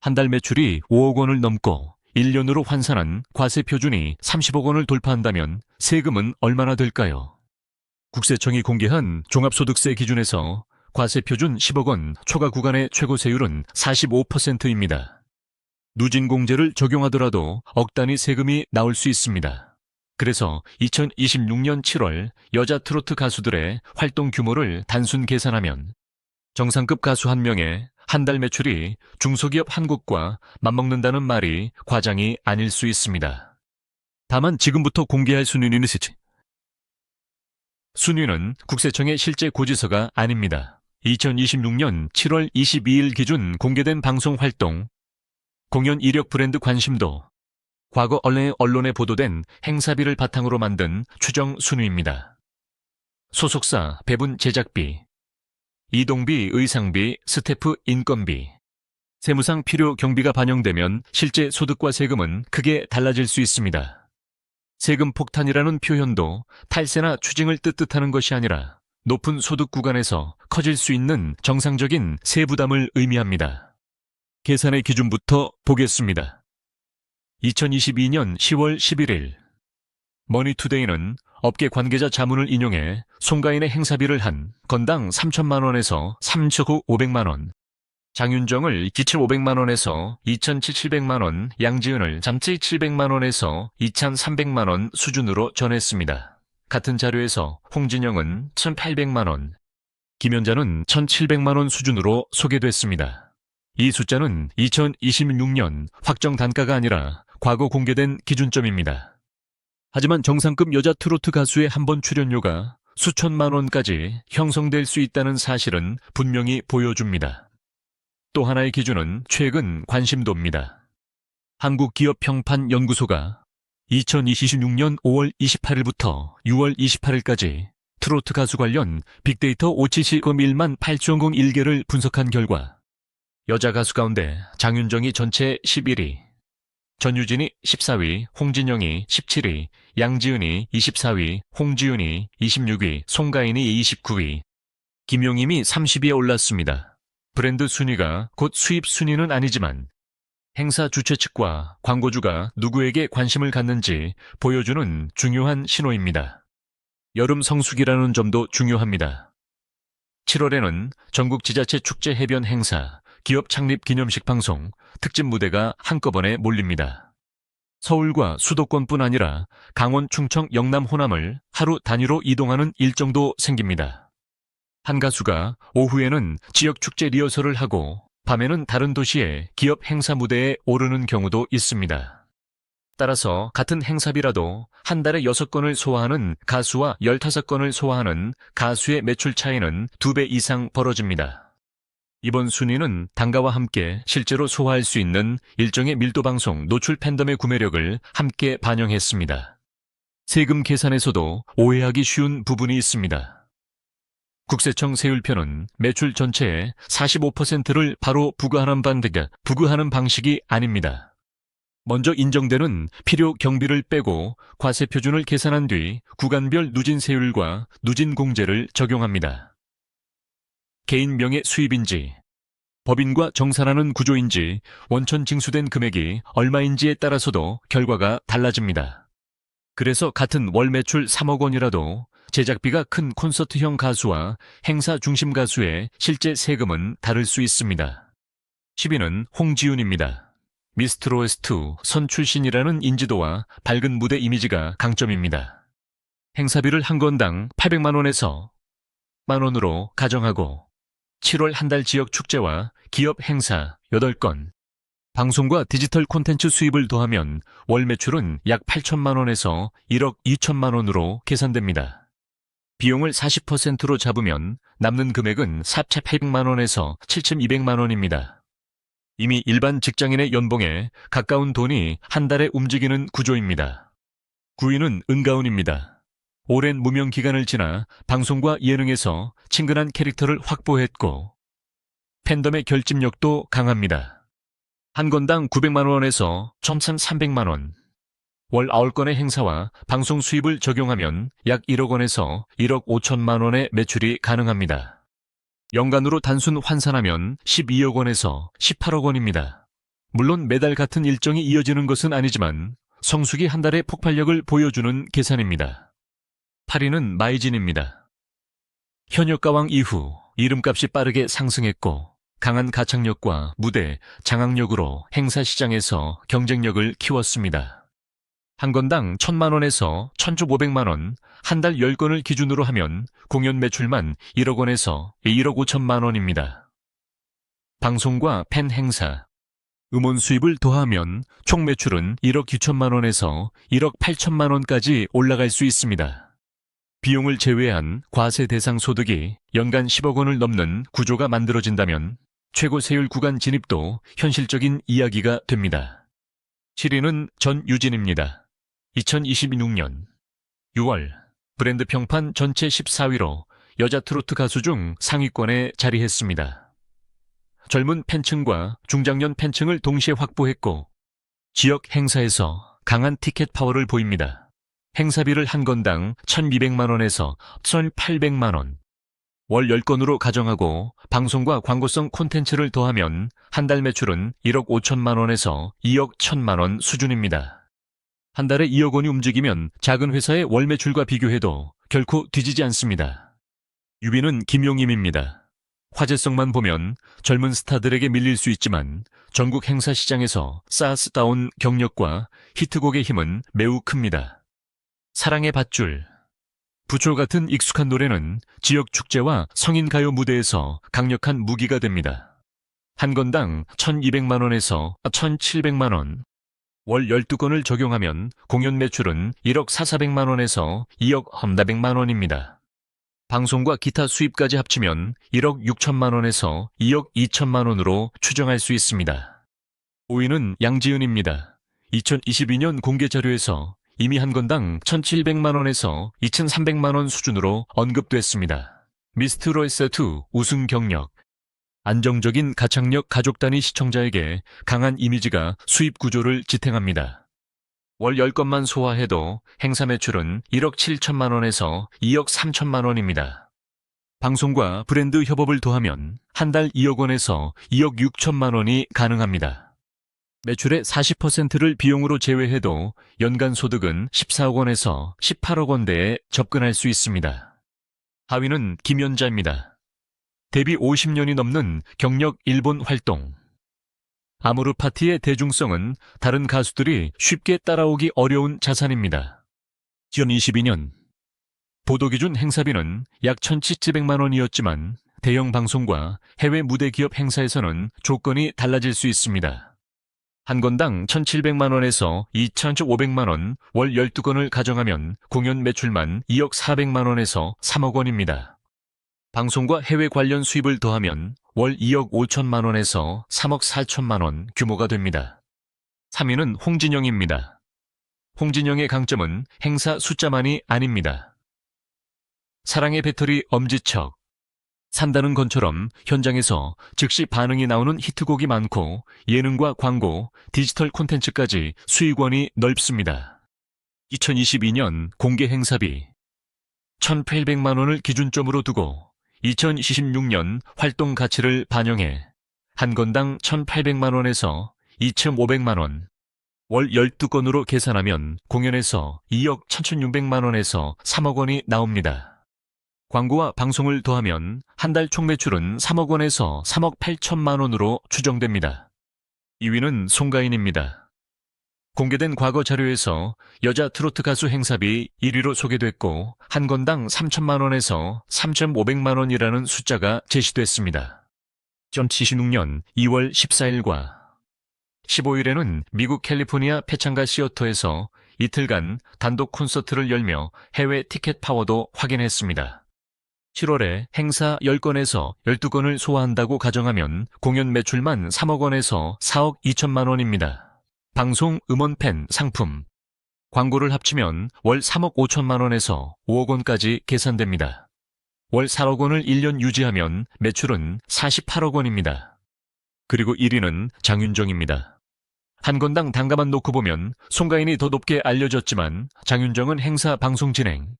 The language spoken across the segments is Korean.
한 달 매출이 5억 원을 넘고 1년으로 환산한 과세 표준이 30억 원을 돌파한다면 세금은 얼마나 될까요? 국세청이 공개한 종합소득세 기준에서 과세 표준 10억 원 초과 구간의 최고 세율은 45%입니다. 누진공제를 적용하더라도 억 단위 세금이 나올 수 있습니다. 그래서 2026년 7월 여자 트로트 가수들의 활동 규모를 단순 계산하면 정상급 가수 한 명의 한 달 매출이 중소기업 한 곳과 맞먹는다는 말이 과장이 아닐 수 있습니다. 다만 지금부터 공개할 순위는 순위는 국세청의 실제 고지서가 아닙니다. 2026년 7월 22일 기준 공개된 방송 활동, 공연 이력 브랜드 관심도, 과거 언론에 보도된 행사비를 바탕으로 만든 추정 순위입니다. 소속사, 배분 제작비, 이동비, 의상비, 스태프 인건비, 세무상 필요 경비가 반영되면 실제 소득과 세금은 크게 달라질 수 있습니다. 세금 폭탄이라는 표현도 탈세나 추징을 뜻하는 것이 아니라 높은 소득 구간에서 커질 수 있는 정상적인 세부담을 의미합니다. 계산의 기준부터 보겠습니다. 2022년 10월 11일 머니투데이는 업계 관계자 자문을 인용해 송가인의 행사비를 한 건당 3천만 원에서 3억 5백만 원, 장윤정을 기칠 500만 원에서 2,700만 원, 양지은을 잠시 700만 원에서 2,300만 원 수준으로 전했습니다. 같은 자료에서 홍진영은 1,800만 원, 김연자는 1,700만 원 수준으로 소개됐습니다. 이 숫자는 2026년 확정 단가가 아니라 과거 공개된 기준점입니다. 하지만 정상급 여자 트로트 가수의 한 번 출연료가 수천만 원까지 형성될 수 있다는 사실은 분명히 보여줍니다. 또 하나의 기준은 최근 관심도입니다. 한국기업평판연구소가 2026년 5월 28일부터 6월 28일까지 트로트 가수 관련 빅데이터 오치시검 1만 8,001개를 분석한 결과 여자 가수 가운데 장윤정이 전체 11위, 전유진이 14위, 홍진영이 17위, 양지은이 24위, 홍지윤이 26위, 송가인이 29위, 김용임이 30위에 올랐습니다. 브랜드 순위가 곧 수입 순위는 아니지만 행사 주최 측과 광고주가 누구에게 관심을 갖는지 보여주는 중요한 신호입니다. 여름 성수기라는 점도 중요합니다. 7월에는 전국 지자체 축제 해변 행사, 기업 창립 기념식 방송, 특집 무대가 한꺼번에 몰립니다. 서울과 수도권뿐 아니라 강원, 충청, 영남, 호남을 하루 단위로 이동하는 일정도 생깁니다. 한 가수가 오후에는 지역 축제 리허설을 하고 밤에는 다른 도시의 기업 행사 무대에 오르는 경우도 있습니다. 따라서 같은 행사비라도 한 달에 6건을 소화하는 가수와 15건을 소화하는 가수의 매출 차이는 2배 이상 벌어집니다. 이번 순위는 단가와 함께 실제로 소화할 수 있는 일정의 밀도 방송, 노출 팬덤의 구매력을 함께 반영했습니다. 세금 계산에서도 오해하기 쉬운 부분이 있습니다. 국세청 세율표는 매출 전체의 45%를 바로 부과하는 방식이 아닙니다. 먼저 인정되는 필요 경비를 빼고 과세 표준을 계산한 뒤 구간별 누진 세율과 누진 공제를 적용합니다. 개인 명의 수입인지, 법인과 정산하는 구조인지, 원천 징수된 금액이 얼마인지에 따라서도 결과가 달라집니다. 그래서 같은 월 매출 3억 원이라도 제작비가 큰 콘서트형 가수와 행사 중심 가수의 실제 세금은 다를 수 있습니다. 10위는 홍지윤입니다. 미스트롯2 선 출신이라는 인지도와 밝은 무대 이미지가 강점입니다. 행사비를 한 건당 800만 원에서 만 원으로 가정하고 7월 한 달 지역 축제와 기업 행사 8건, 방송과 디지털 콘텐츠 수입을 더하면 월 매출은 약 8천만 원에서 1억 2천만 원으로 계산됩니다. 비용을 40%로 잡으면 남는 금액은 4,800만 원에서 7,200만 원입니다. 이미 일반 직장인의 연봉에 가까운 돈이 한 달에 움직이는 구조입니다. 9위는 은가운입니다. 오랜 무명 기간을 지나 방송과 예능에서 친근한 캐릭터를 확보했고 팬덤의 결집력도 강합니다. 한 건당 900만 원에서 1,300만 원, 월 9건의 행사와 방송 수입을 적용하면 약 1억 원에서 1억 5천만 원의 매출이 가능합니다. 연간으로 단순 환산하면 12억 원에서 18억 원입니다. 물론 매달 같은 일정이 이어지는 것은 아니지만 성수기 한 달의 폭발력을 보여주는 계산입니다. 8위는 마이진입니다. 현역가왕 이후 이름값이 빠르게 상승했고 강한 가창력과 무대, 장악력으로 행사 시장에서 경쟁력을 키웠습니다. 한 건당 1,000만 원에서 1,500만 원, 한 달 10건을 기준으로 하면 공연 매출만 1억 원에서 1억 5천만 원입니다. 방송과 팬 행사, 음원 수입을 더하면 총 매출은 1억 2천만 원에서 1억 8천만 원까지 올라갈 수 있습니다. 비용을 제외한 과세 대상 소득이 연간 10억 원을 넘는 구조가 만들어진다면 최고 세율 구간 진입도 현실적인 이야기가 됩니다. 7위는 전유진입니다. 2026년 6월 브랜드 평판 전체 14위로 여자 트로트 가수 중 상위권에 자리했습니다. 젊은 팬층과 중장년 팬층을 동시에 확보했고 지역 행사에서 강한 티켓 파워를 보입니다. 행사비를 한 건당 1,200만 원에서 1,800만 원, 월 10건으로 가정하고 방송과 광고성 콘텐츠를 더하면 한 달 매출은 1억 5천만 원에서 2억 1천만 원 수준입니다. 한 달에 2억 원이 움직이면 작은 회사의 월 매출과 비교해도 결코 뒤지지 않습니다. 6위는 김용임입니다. 화제성만 보면 젊은 스타들에게 밀릴 수 있지만 전국 행사 시장에서 쌓아다운 경력과 히트곡의 힘은 매우 큽니다. 사랑의 밧줄, 부초 같은 익숙한 노래는 지역 축제와 성인 가요 무대에서 강력한 무기가 됩니다. 한 건당 1,200만 원에서 1,700만 원, 월 12건을 적용하면 공연 매출은 1억 4,400만 원에서 2억 3,400만 원입니다. 방송과 기타 수입까지 합치면 1억 6천만 원에서 2억 2천만 원으로 추정할 수 있습니다. 5위는 양지은입니다. 2022년 공개 자료에서 이미 한 건당 1,700만 원에서 2,300만 원 수준으로 언급됐습니다. 미스트롯2 우승 경력, 안정적인 가창력 가족 단위 시청자에게 강한 이미지가 수입 구조를 지탱합니다. 월 10건만 소화해도 행사 매출은 1억 7천만 원에서 2억 3천만 원입니다. 방송과 브랜드 협업을 더하면 한 달 2억 원에서 2억 6천만 원이 가능합니다. 매출의 40%를 비용으로 제외해도 연간 소득은 14억 원에서 18억 원대에 접근할 수 있습니다. 하위는 김연자입니다. 데뷔 50년이 넘는 경력 일본 활동. 아모르 파티의 대중성은 다른 가수들이 쉽게 따라오기 어려운 자산입니다. 2022년 보도기준 행사비는 약 1,700만 원이었지만 대형 방송과 해외 무대 기업 행사에서는 조건이 달라질 수 있습니다. 한 건당 1,700만 원에서 2,500만 원, 월 12건을 가정하면 공연 매출만 2억 400만 원에서 3억 원입니다. 방송과 해외 관련 수입을 더하면 월 2억 5천만 원에서 3억 4천만 원 규모가 됩니다. 3위는 홍진영입니다. 홍진영의 강점은 행사 숫자만이 아닙니다. 사랑의 배터리 엄지척, 산다는 건처럼 현장에서 즉시 반응이 나오는 히트곡이 많고 예능과 광고, 디지털 콘텐츠까지 수익원이 넓습니다. 2022년 공개 행사비 1,800만 원을 기준점으로 두고 2026년 활동 가치를 반영해 한 건당 1,800만 원에서 2,500만 원, 월 12건으로 계산하면 공연에서 2억 1,600만 원에서 3억 원이 나옵니다. 광고와 방송을 더하면 한 달 총 매출은 3억 원에서 3억 8천만 원으로 추정됩니다. 2위는 송가인입니다. 공개된 과거 자료에서 여자 트로트 가수 행사비 1위로 소개됐고 한 건당 3천만 원에서 3,500만 원이라는 숫자가 제시됐습니다. 2076년 2월 14일과 15일에는 미국 캘리포니아 패창가 시어터에서 이틀간 단독 콘서트를 열며 해외 티켓 파워도 확인했습니다. 7월에 행사 10건에서 12건을 소화한다고 가정하면 공연 매출만 3억 원에서 4억 2천만 원입니다. 방송, 음원, 팬, 상품, 광고를 합치면 월 3억 5천만 원에서 5억 원까지 계산됩니다. 월 4억 원을 1년 유지하면 매출은 48억 원입니다. 그리고 1위는 장윤정입니다. 한 건당 단가만 놓고 보면 송가인이 더 높게 알려졌지만 장윤정은 행사 방송 진행,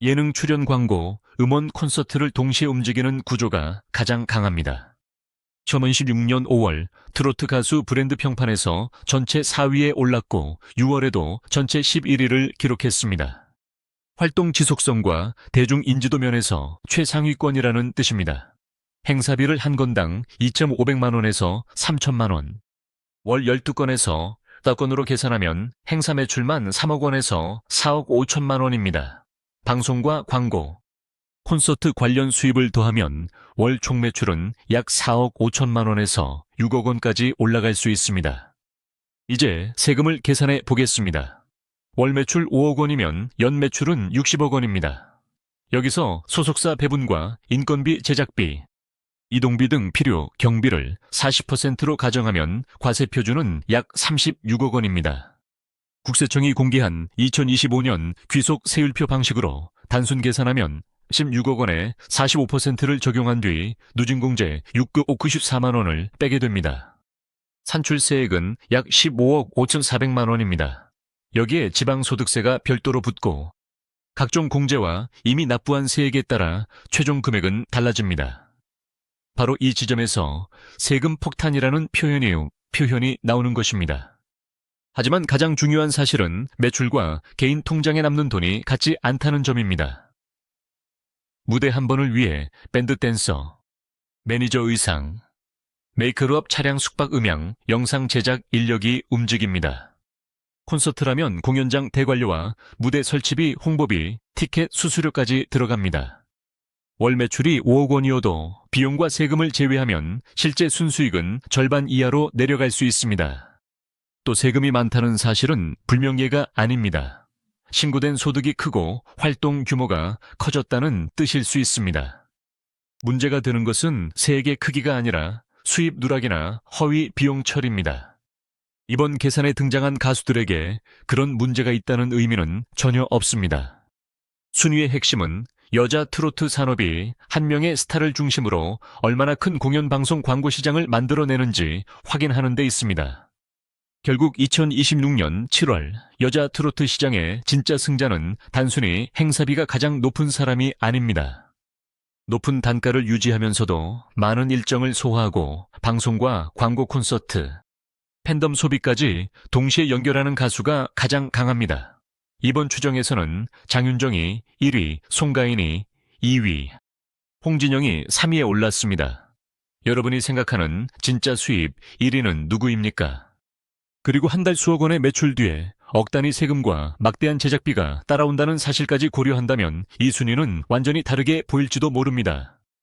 예능 출연 광고, 음원 콘서트를 동시에 움직이는 구조가 가장 강합니다. 2016년 5월 트로트 가수 브랜드 평판에서 전체 4위에 올랐고 6월에도 전체 11위를 기록했습니다. 활동 지속성과 대중 인지도 면에서 최상위권이라는 뜻입니다. 행사비를 한 건당 2,500만 원에서 3천만 원. 월 12건에서 5건으로 계산하면 행사 매출만 3억 원에서 4억 5천만 원입니다. 방송과 광고, 콘서트 관련 수입을 더하면 월 총 매출은 약 4억 5천만 원에서 6억 원까지 올라갈 수 있습니다. 이제 세금을 계산해 보겠습니다. 월 매출 5억 원이면 연 매출은 60억 원입니다. 여기서 소속사 배분과 인건비, 제작비, 이동비 등 필요, 경비를 40%로 가정하면 과세표준은 약 36억 원입니다. 국세청이 공개한 2025년 귀속 세율표 방식으로 단순 계산하면 16억 원에 45%를 적용한 뒤 누진공제 694만 원을 빼게 됩니다. 산출세액은 약 15억 5,400만 원입니다. 여기에 지방소득세가 별도로 붙고 각종 공제와 이미 납부한 세액에 따라 최종 금액은 달라집니다. 바로 이 지점에서 세금 폭탄이라는 표현이 나오는 것입니다. 하지만 가장 중요한 사실은 매출과 개인 통장에 남는 돈이 같지 않다는 점입니다. 무대 한 번을 위해 밴드 댄서, 매니저 의상, 메이크업, 차량 숙박, 음향, 영상 제작 인력이 움직입니다. 콘서트라면 공연장 대관료와 무대 설치비, 홍보비, 티켓 수수료까지 들어갑니다. 월 매출이 5억 원이어도 비용과 세금을 제외하면 실제 순수익은 절반 이하로 내려갈 수 있습니다. 또 세금이 많다는 사실은 불명예가 아닙니다. 신고된 소득이 크고 활동 규모가 커졌다는 뜻일 수 있습니다. 문제가 되는 것은 세액의 크기가 아니라 수입 누락이나 허위 비용 처리입니다. 이번 계산에 등장한 가수들에게 그런 문제가 있다는 의미는 전혀 없습니다. 순위의 핵심은 여자 트로트 산업이 한 명의 스타를 중심으로 얼마나 큰 공연 방송 광고 시장을 만들어내는지 확인하는 데 있습니다. 결국 2026년 7월 여자 트로트 시장의 진짜 승자는 단순히 행사비가 가장 높은 사람이 아닙니다. 높은 단가를 유지하면서도 많은 일정을 소화하고 방송과 광고, 콘서트, 팬덤 소비까지 동시에 연결하는 가수가 가장 강합니다. 이번 추정에서는 장윤정이 1위, 송가인이 2위, 홍진영이 3위에 올랐습니다. 여러분이 생각하는 진짜 수입 1위는 누구입니까? 그리고 한 달 수억 원의 매출 뒤에 억 단위 세금과 막대한 제작비가 따라온다는 사실까지 고려한다면 이 순위는 완전히 다르게 보일지도 모릅니다.